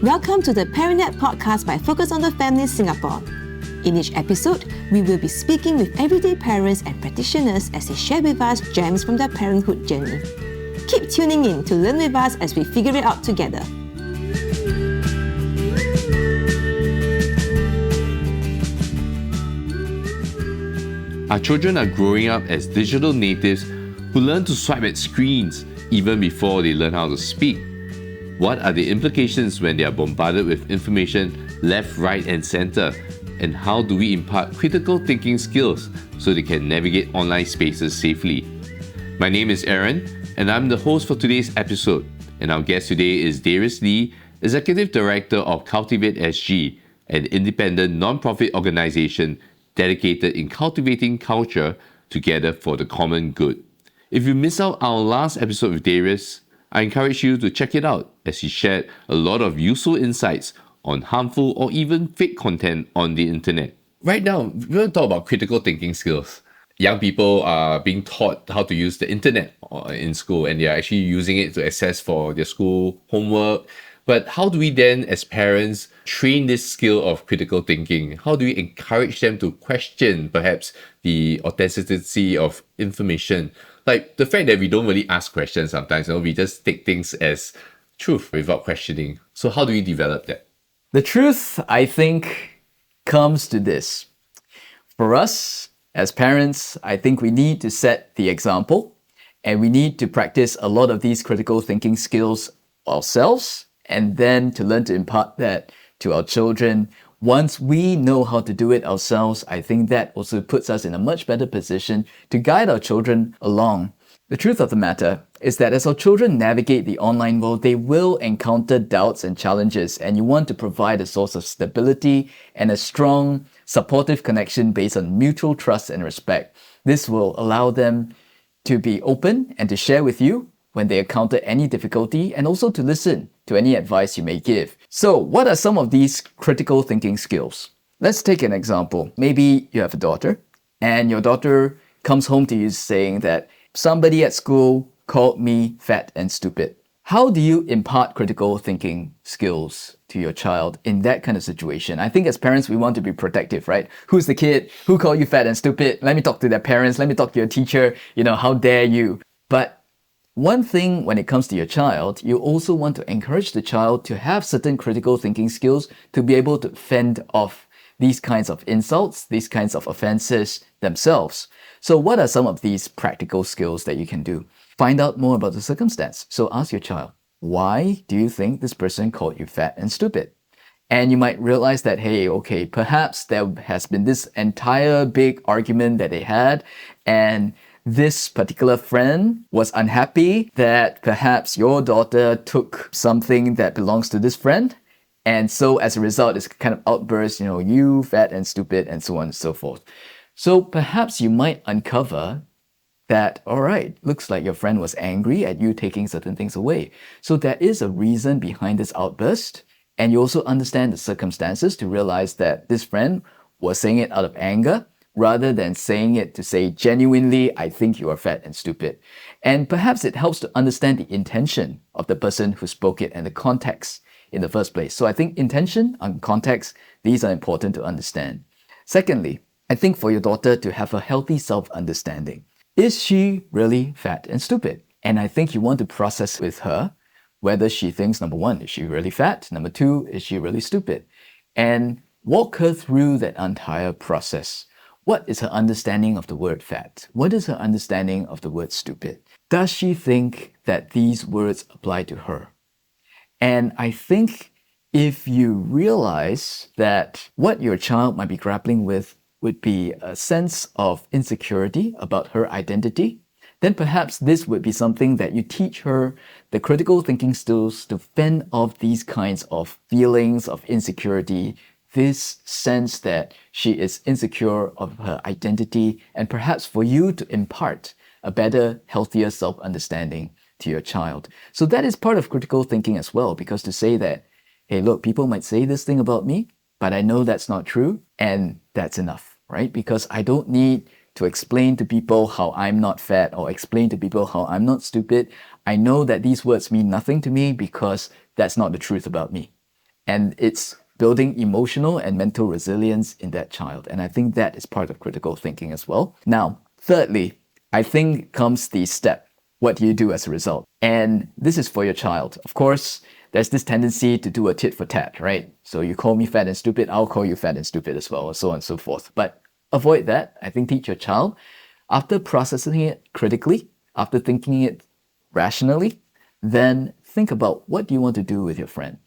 Welcome to the ParentNet podcast by Focus on the Family Singapore. In each episode, we will be speaking with everyday parents and practitioners as they share with us gems from their parenthood journey. Keep tuning in to learn with us as we figure it out together. Our children are growing up as digital natives who learn to swipe at screens even before they learn how to speak. What are the implications when they are bombarded with information left, right, and center? And how do we impart critical thinking skills so they can navigate online spaces safely? My name is Aaron, and I'm the host for today's episode. And our guest today is Darius Lee, Executive Director of Cultivate SG, an independent non-profit organization dedicated in cultivating culture together for the common good. If you missed out our last episode with Darius, I encourage you to check it out as he shared a lot of useful insights on harmful or even fake content on the internet. Right now, we're going to talk about critical thinking skills. Young people are being taught how to use the internet in school, and they're actually using it to access for their school homework. But how do we then, as parents, train this skill of critical thinking? How do we encourage them to question, perhaps, the authenticity of information? Like the fact that we don't really ask questions sometimes, we just take things as truth without questioning. So how do we develop that? The truth, I think, comes to this. For us, as parents, I think we need to set the example, and we need to practice a lot of these critical thinking skills ourselves, and then to learn to impart that to our children. Once we know how to do it ourselves, I think that also puts us in a much better position to guide our children along. The truth of the matter is that as our children navigate the online world, they will encounter doubts and challenges, and you want to provide a source of stability and a strong, supportive connection based on mutual trust and respect. This will allow them to be open and to share with you when they encounter any difficulty, and also to listen to any advice you may give. So, what are some of these critical thinking skills? Let's take an example. Maybe you have a daughter, and your daughter comes home to you saying that somebody at school called me fat and stupid. How do you impart critical thinking skills to your child in that kind of situation? I think as parents, we want to be protective, right? Who's the kid? Who called you fat and stupid? Let me talk to their parents. Let me talk to your teacher. How dare you? But one thing when it comes to your child, you also want to encourage the child to have certain critical thinking skills to be able to fend off these kinds of insults, these kinds of offenses themselves. So what are some of these practical skills that you can do? Find out more about the circumstance. So ask your child, why do you think this person called you fat and stupid? And you might realize that, perhaps there has been this entire big argument that they had, and this particular friend was unhappy that perhaps your daughter took something that belongs to this friend. And so as a result, it's kind of outburst, you fat and stupid, and so on and so forth. So perhaps you might uncover that, all right, looks like your friend was angry at you taking certain things away. So there is a reason behind this outburst. And you also understand the circumstances to realize that this friend was saying it out of anger, rather than saying it to say, genuinely, I think you are fat and stupid. And perhaps it helps to understand the intention of the person who spoke it and the context in the first place. So I think intention and context, these are important to understand. Secondly, I think for your daughter to have a healthy self-understanding. Is she really fat and stupid? And I think you want to process with her whether she thinks, number one, is she really fat? Number two, is she really stupid? And walk her through that entire process. What is her understanding of the word fat? What is her understanding of the word stupid? Does she think that these words apply to her? And I think if you realize that what your child might be grappling with would be a sense of insecurity about her identity, then perhaps this would be something that you teach her the critical thinking skills to fend off these kinds of feelings of insecurity, this sense that she is insecure of her identity, and perhaps for you to impart a better, healthier self-understanding to your child. So that is part of critical thinking as well, because to say that, hey, look, people might say this thing about me, but I know that's not true, and that's enough, right? Because I don't need to explain to people how I'm not fat or explain to people how I'm not stupid. I know that these words mean nothing to me because that's not the truth about me. and it's building emotional and mental resilience in that child. And I think that is part of critical thinking as well. Now, thirdly, I think comes the step. What do you do as a result? And this is for your child. Of course, there's this tendency to do a tit for tat, right? So you call me fat and stupid, I'll call you fat and stupid as well, and so on and so forth. But avoid that. I think teach your child, after processing it critically, after thinking it rationally, then think about what do you want to do with your friend.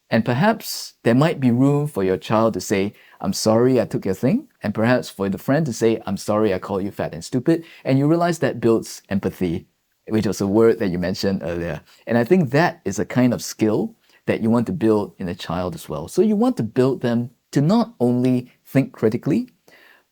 And perhaps there might be room for your child to say, I'm sorry I took your thing. And perhaps for the friend to say, I'm sorry I called you fat and stupid. And you realize that builds empathy, which was a word that you mentioned earlier. And I think that is a kind of skill that you want to build in a child as well. So you want to build them to not only think critically,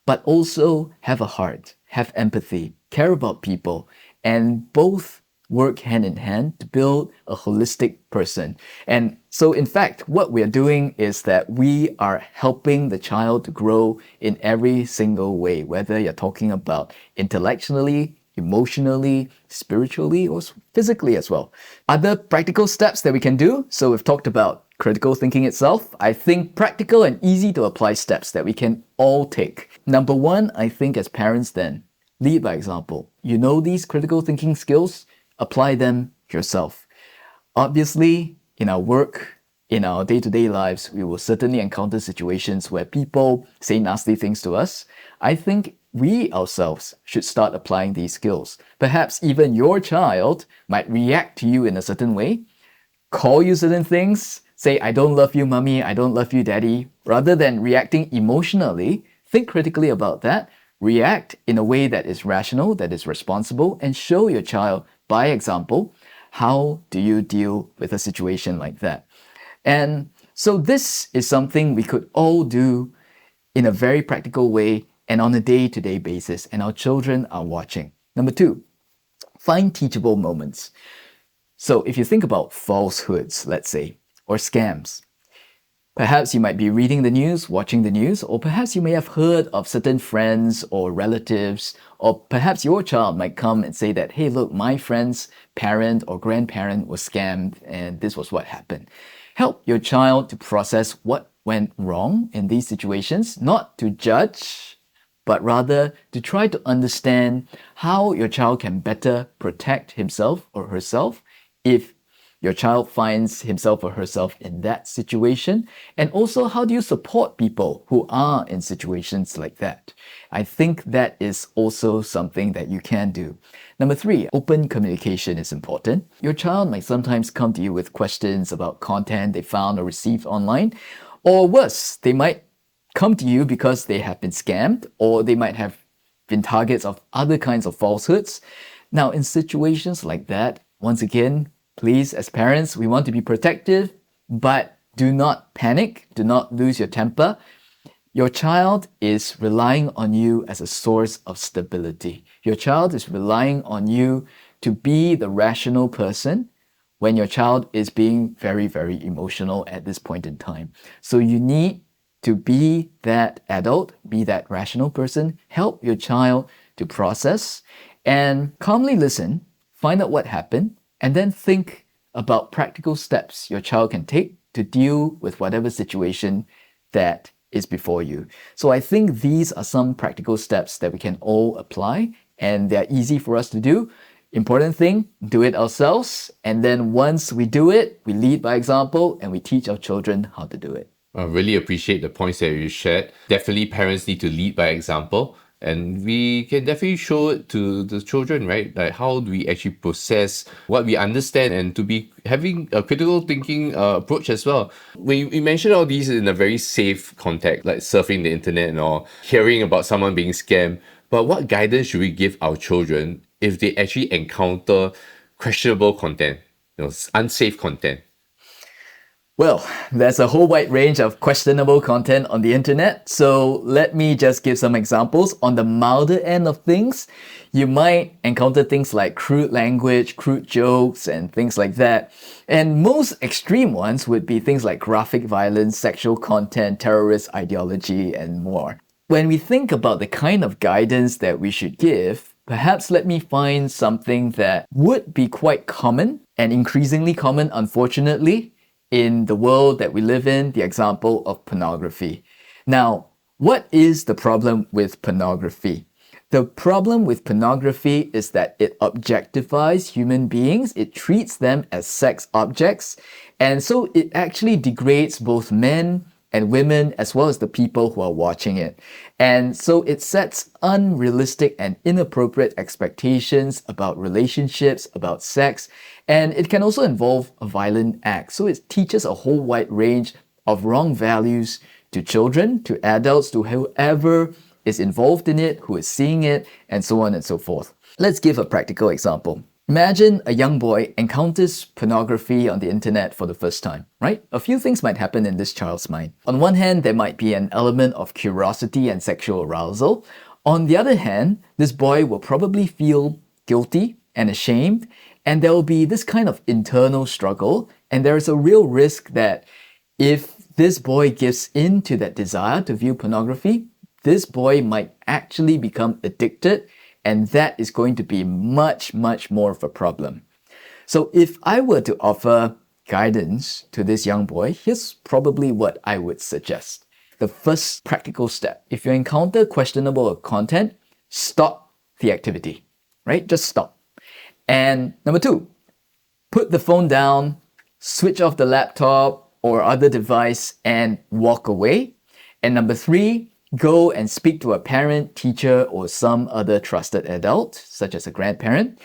but also have a heart, have empathy, care about people, and both work hand in hand to build a holistic person. And so in fact, what we're doing is that we are helping the child to grow in every single way, whether you're talking about intellectually, emotionally, spiritually, or physically as well. Other practical steps that we can do. So we've talked about critical thinking itself. I think practical and easy to apply steps that we can all take. Number one, I think as parents then, lead by example. You know these critical thinking skills, apply them yourself. Obviously, in our work, in our day-to-day lives, we will certainly encounter situations where people say nasty things to us. I think we ourselves should start applying these skills. Perhaps even your child might react to you in a certain way, call you certain things, say, I don't love you, mommy, I don't love you, daddy. Rather than reacting emotionally, think critically about that, react in a way that is rational, that is responsible, and show your child, by example, how do you deal with a situation like that. And so this is something we could all do in a very practical way and on a day-to-day basis, and our children are watching. Number two, find teachable moments. So if you think about falsehoods, let's say, or scams, perhaps you might be reading the news, watching the news, or perhaps you may have heard of certain friends or relatives, or perhaps your child might come and say that, hey, look, my friend's parent or grandparent was scammed and this was what happened. Help your child to process what went wrong in these situations, not to judge, but rather to try to understand how your child can better protect himself or herself if your child finds himself or herself in that situation. And also, how do you support people who are in situations like that? I think that is also something that you can do. Number three, open communication is important. Your child might sometimes come to you with questions about content they found or received online, or worse, they might come to you because they have been scammed, or they might have been targets of other kinds of falsehoods. Now, in situations like that, once again, please, as parents, we want to be protective, but do not panic, do not lose your temper. Your child is relying on you as a source of stability. Your child is relying on you to be the rational person when your child is being very, very emotional at this point in time. So you need to be that adult, be that rational person, help your child to process and calmly listen, find out what happened, and then think about practical steps your child can take to deal with whatever situation that is before you. So I think these are some practical steps that we can all apply, and they're easy for us to do. Important thing, do it ourselves. And then once we do it, we lead by example and we teach our children how to do it. I really appreciate the points that you shared. Definitely parents need to lead by example. And we can definitely show it to the children, right? Like how do we actually process what we understand and to be having a critical thinking approach as well. When you mentioned all these in a very safe context, like surfing the internet or hearing about someone being scammed, but what guidance should we give our children if they actually encounter questionable content, unsafe content? Well, there's a whole wide range of questionable content on the internet, so let me just give some examples. On the milder end of things, you might encounter things like crude language, crude jokes, and things like that. And most extreme ones would be things like graphic violence, sexual content, terrorist ideology, and more. When we think about the kind of guidance that we should give, perhaps let me find something that would be quite common and increasingly common, unfortunately, in the world that we live in, the example of pornography. Now, what is the problem with pornography? The problem with pornography is that it objectifies human beings, it treats them as sex objects, and so it actually degrades both men and women as well as the people who are watching it. And so it sets unrealistic and inappropriate expectations about relationships, about sex, and it can also involve a violent act. So it teaches a whole wide range of wrong values to children, to adults, to whoever is involved in it, who is seeing it, and so on and so forth. Let's give a practical example. Imagine a young boy encounters pornography on the internet for the first time, right? A few things might happen in this child's mind. On one hand, there might be an element of curiosity and sexual arousal. On the other hand, this boy will probably feel guilty and ashamed, and there will be this kind of internal struggle, and there is a real risk that if this boy gives in to that desire to view pornography, this boy might actually become addicted, and that is going to be much, much more of a problem. So if I were to offer guidance to this young boy, here's probably what I would suggest. The first practical step, if you encounter questionable content, stop the activity, right? Just stop. And number two, put the phone down, switch off the laptop or other device and walk away. And number three, go and speak to a parent, teacher, or some other trusted adult, such as a grandparent,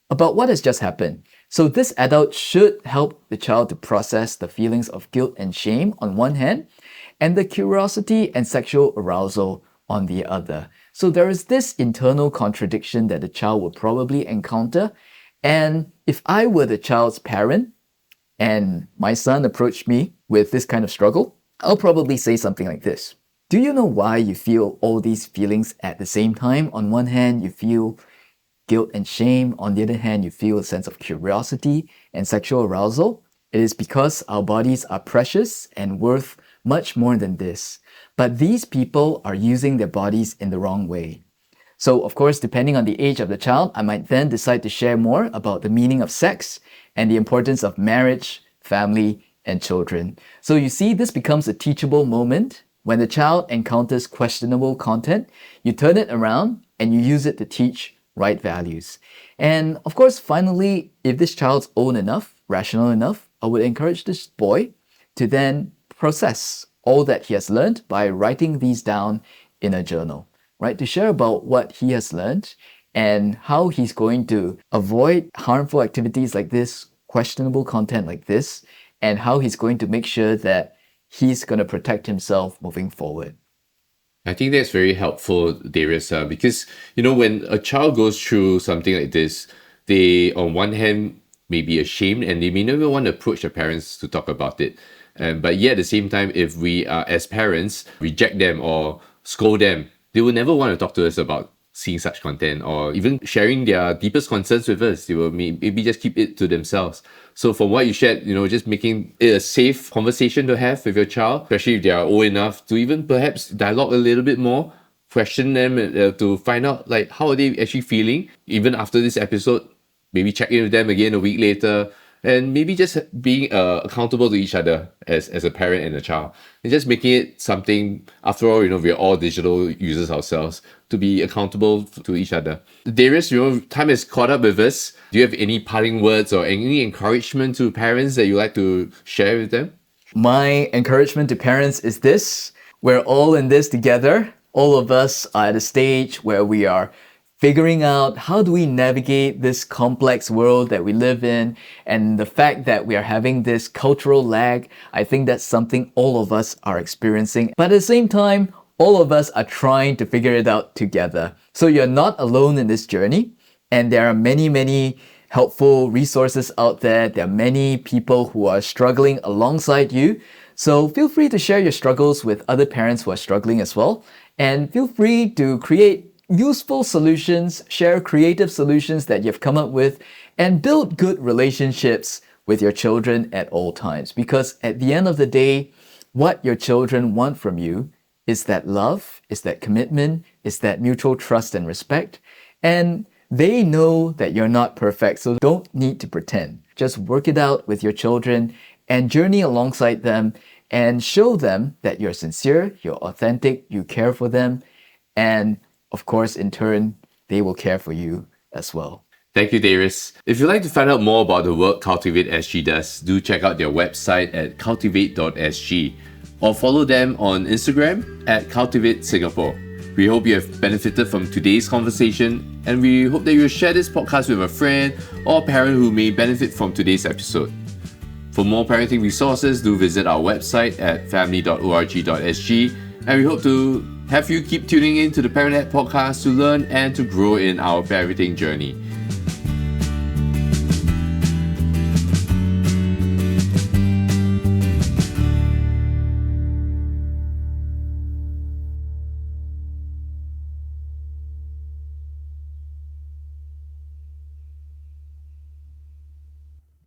about what has just happened. So this adult should help the child to process the feelings of guilt and shame on one hand, and the curiosity and sexual arousal on the other. So there is this internal contradiction that the child will probably encounter. And if I were the child's parent, and my son approached me with this kind of struggle, I'll probably say something like this. Do you know why you feel all these feelings at the same time? On one hand, you feel guilt and shame. On the other hand, you feel a sense of curiosity and sexual arousal. It is because our bodies are precious and worth much more than this. But these people are using their bodies in the wrong way. So, of course, depending on the age of the child, I might then decide to share more about the meaning of sex and the importance of marriage, family, and children. So you see, this becomes a teachable moment. When the child encounters questionable content, you turn it around and you use it to teach right values. And of course, finally, if this child's old enough, rational enough, I would encourage this boy to then process all that he has learned by writing these down in a journal, right? To share about what he has learned and how he's going to avoid harmful activities like this, questionable content like this, and how he's going to make sure that he's going to protect himself moving forward. I think that's very helpful, Darius, because, when a child goes through something like this, they, on one hand, may be ashamed and they may never want to approach their parents to talk about it. But yet, at the same time, if we, as parents, reject them or scold them, they will never want to talk to us about seeing such content or even sharing their deepest concerns with us. They will maybe just keep it to themselves. So from what you shared, just making it a safe conversation to have with your child, especially if they are old enough to even perhaps dialogue a little bit more, question them to find out how are they actually feeling. Even after this episode, maybe check in with them again a week later, and maybe just being accountable to each other as a parent and a child. And just making it something, after all, we're all digital users ourselves, to be accountable to each other. Darius, time has caught up with us. Do you have any parting words or any encouragement to parents that you'd like to share with them? My encouragement to parents is this: we're all in this together. All of us are at a stage where we are figuring out how do we navigate this complex world that we live in, and the fact that we are having this cultural lag, I think that's something all of us are experiencing. But at the same time, all of us are trying to figure it out together. So you're not alone in this journey, and there are many, many helpful resources out there. There are many people who are struggling alongside you. So feel free to share your struggles with other parents who are struggling as well, and feel free to create useful solutions, share creative solutions that you've come up with, and build good relationships with your children at all times. Because at the end of the day, what your children want from you is that love, is that commitment, is that mutual trust and respect. And they know that you're not perfect, so don't need to pretend. Just work it out with your children and journey alongside them and show them that you're sincere, you're authentic, you care for them, and of course, in turn, they will care for you as well. Thank you, Darius. If you'd like to find out more about the work Cultivate SG does, do check out their website at cultivate.sg or follow them on Instagram at Cultivate Singapore. We hope you have benefited from today's conversation, and we hope that you'll share this podcast with a friend or a parent who may benefit from today's episode. For more parenting resources, do visit our website at family.org.sg, and we hope to have you keep tuning in to the Parent Ed podcast to learn and to grow in our parenting journey.